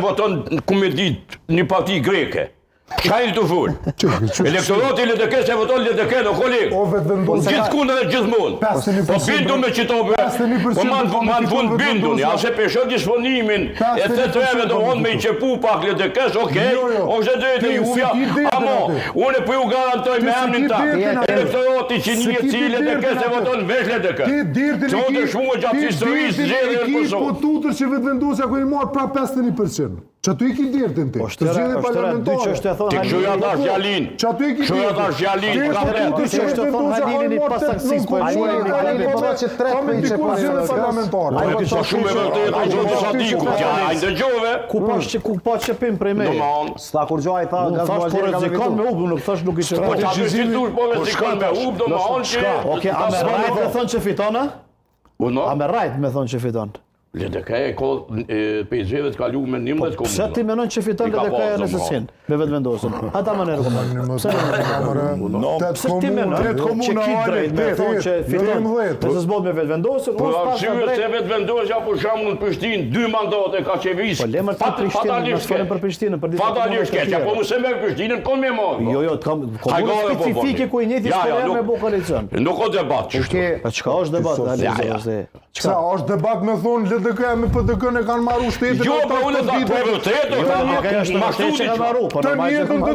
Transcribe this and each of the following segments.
voton kumedit një parti greke. Çka i të ful? Elektorati LDK se voton LDK në koleg. Gjithë kundër dhe gjithmonë. Po bindu me qitove, po man fund bindun, ja se peshon disponimin e të treve do on me i qepu pak LDK-s, okej, është drejtë juja, amo, unë po ju garantoj me emrin ta, elektorati që një cilë LDK se voton vesh LDK. Që të shmuë gjatë historisë zhjede në Kosovë. Po tutur që vetë vendosja ku i marë pra 51%. Që tu i ki dirtin ti, të zhjede parlamentare. Ti këshuja ta Zjalin, këshuja ta Zjalin, ka tutur që vetë vendosja ku i marë 8 shumë e vërtet o zotë Sadiku, tja a i ndëgjove. Ku pa qepim prej me? S'ta kur gjoj tha thash po rrezikon me ub, nuk thash nuk i qepim. Po qa përshitush po rrezikon me ub, do më hanë që... Oke, a me rajt me thonë që fiton, a? A me rajt me thonë që fiton? LDK e ko PSV-ve të kalu me 11 komunë. Pse ti menon që fiton LDK e në sesin, me vetë vendosën? Ata më nërë komandë. Pse ti menon që ki drejt me thonë që fiton dhe se zbot me vetë vendosën? Po arsyve se vetë vendosja për shamu në Prishtinë 2 mandate ka qevis. Po lemër të Prishtinë, në shkollën për Prishtinë. Fatalisht keqja, po mëse me Prishtinën, kon me marrë. Jo, komunë specifike ku i njëti shkollën me bo koalicion. Nuk o debat. Qka është debat? Sa është debat me thonë LDK me PDK në kanë marru shtetin. Jo, po unë ta po vërtet, të njëtën të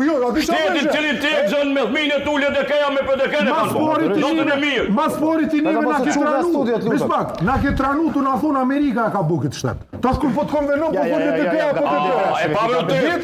bëjnë shtetin cilin ti e gëzën me thmine tu LDK-ja me PDK në kanë po. Notën e mirë. Mas pori ti njëve na ke tranu. Bismak, na ke tranu tu na thonë Amerika ka bukit shtet. Tas kur po të konvenon po LDK-ja PDK-ja. E pa vërtet.